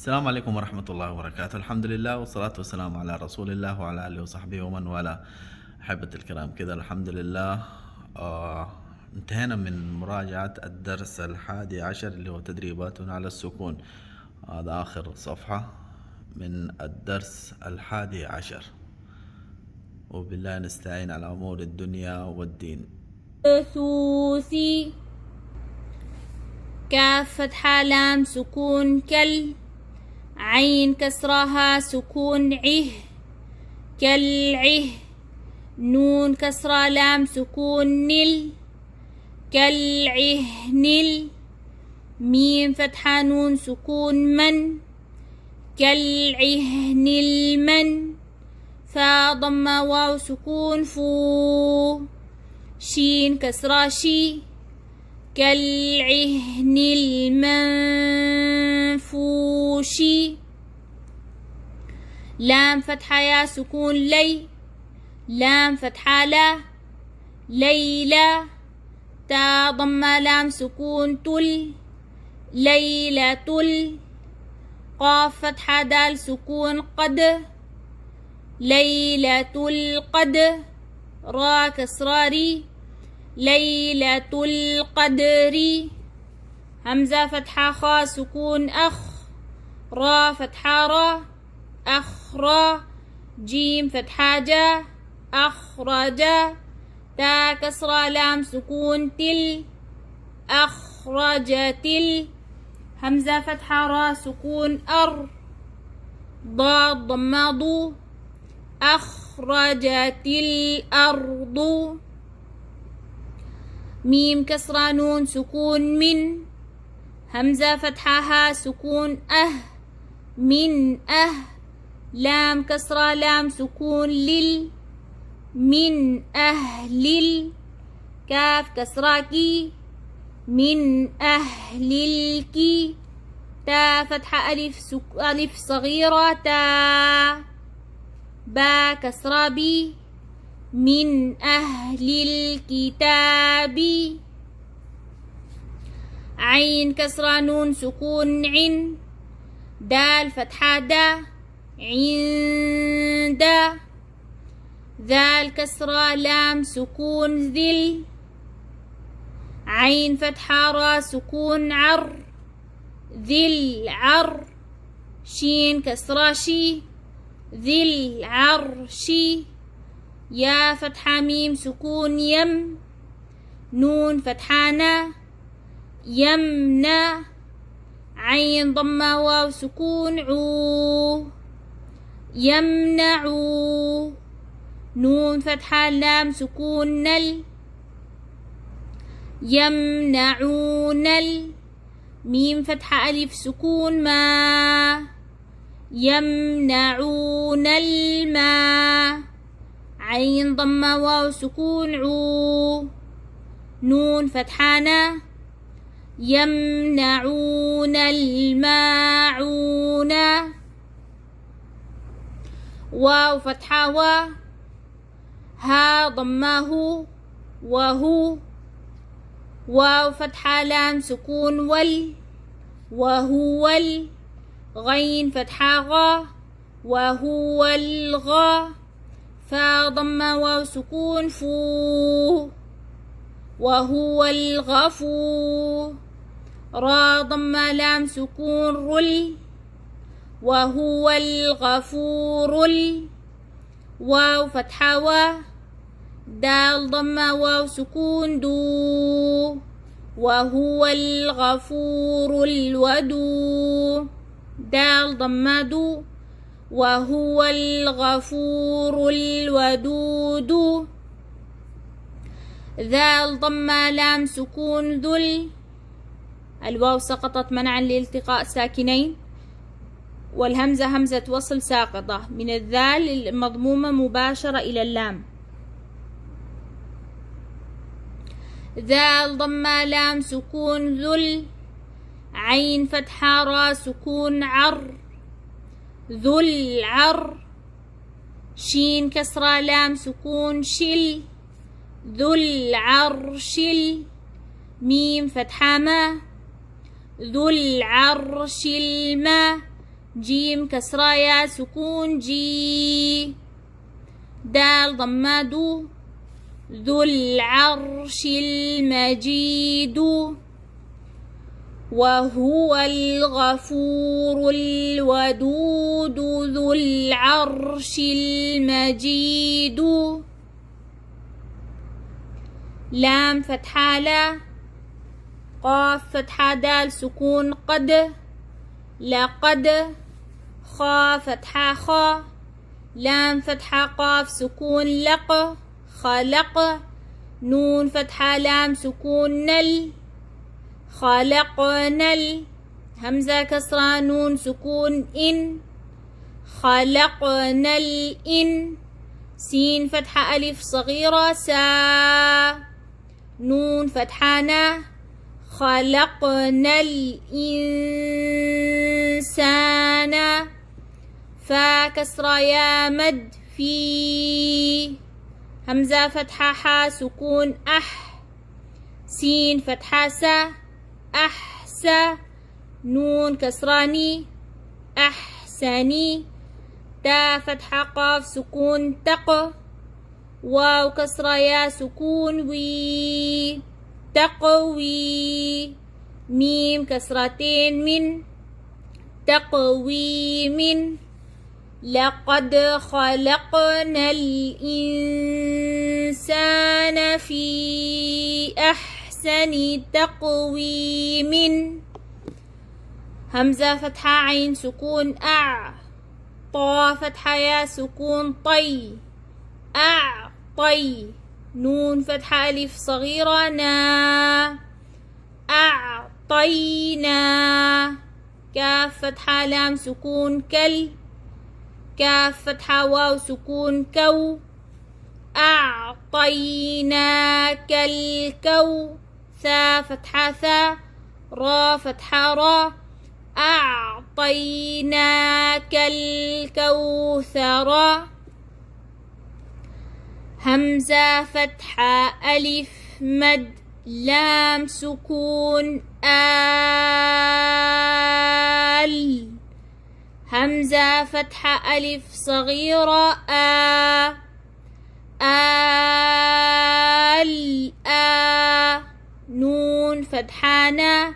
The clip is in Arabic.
السلام عليكم ورحمة الله وبركاته. الحمد لله والصلاة والسلام على رسول الله وعلى آله وصحبه ومن والاه. أحبة الكرام، كذا الحمد لله. انتهينا من مراجعة الدرس 11 اللي هو تدريباتنا على السكون. هذا آخر صفحة من الدرس 11، وبالله نستعين على أمور الدنيا والدين. ثوثي، كاف فتحة لام سكون كل، عين كسرها سكون عه كالعه، نون كسرة لام سكون نل كالعهنل، ميم فتحة نون سكون من كالعهنل من، فا ضمة واو سكون فو، شين كسرة شي كالعهن المنفوش، لام فتحة يا سكون لي، لام فتحة لا ليلى، تا ضمة لام سكون تل ليلة تل، قاف فتحة دال سكون قد ليلة القدر، را كسراري ليلة القدر، همزة فتحة خا سكون أخ، را فتحة را أخرى، جيم فتحة جا أخرج، تا كسرة لام سكون تل أخرجت ال، همزة فتحة را سكون أر، ضاد ضمة ضو أخرجت الأرض، ميم كسرة نون سكون من، همزة فتحها سكون من لام كسرة لام سكون لل من أهل، كاف كسرة كي من أهل الكي، تا فتحة ألف صغيرة تا، با كسرة بي من أهل الكتاب، عين كسرة نون سكون عن، دال فتحة دا عند، ذال كسرة لام سكون ذل، عين فتحة را سكون عر ذل عر، شين كسرة شي ذي العرش، يا فتحة ميم سكون يم، نون فتحانا يمنى، عين ضمة واو سكون عو يمنعو، نون فتحة لام سكون نل يمنعون ميم فتحة ألف سكون ما يمنعون الماء، عين ضمة واو سكون عو، نون فتحانا يمنعون الماعون، واو فتحة وا، ها ضمه وهو، واو فتحة لام سكون ول وهو غين فتحة غا وهو الغا، فا ضمة واو سكون فو وهو الغفور، را ضمة لام سكون رل وهو الغفور واو فتحة وا، دال ضمة واو سكون دو وهو الغفور الودود، دال ضمة دو وهو الغفور الودود، ذال ضمة لام سكون ذل، الواو سقطت منعا لالتقاء ساكنين، والهمزة همزة وصل ساقطة من الذال المضمومة مباشرة إلى اللام، ذال ضمة لام سكون ذل، عين فتحة را سكون عر ذو العر، شين كسرة لام سكون شل ذو العرش، ميم فتحة ما ذو العرش الماء، جيم كسرة يا سكون جي. دال ضمادو ذو العرش المجيد. وهو الغفور الودود ذو العرش المجيد. لام فتحة لا. قاف فتحة دال سكون قد لقد. خا فتحة خا. لام فتحة قاف سكون لق خلق. نون فتحة لام سكون نل خلقنا. همزة كسرة نون سكون إن خلقنا الإن. سين فتحة ألف صغيرة سا. نون فتحة نا خلقنا الإنسان. فا كسرة يا مد في. همزة فتحة حا سكون أح. سين فتحة سا أحسى. نون كسراني أحسني. تا فتحة قاف سكون تق. واو كسرة يا سكون وي تقوي. ميم كسرتين من تقوي من. لقد خلقنا الإنسان في أحسن تقويم. همزة فتحة عين سكون أع. طا فتحة يا سكون طي أعطي. نون فتحة ألف صغيرة نا أعطينا. كاف فتحة لام سكون كل. كاف فتحة واو سكون كو أعطيناك الكو. ثا فتحة ثا. را فتحة را. أعطيناك الكوثر. همزة فتحة ألف مد. لام سكون آل. همزة فتحة ألف صغيرة آ. آل آ. نون فتحة نا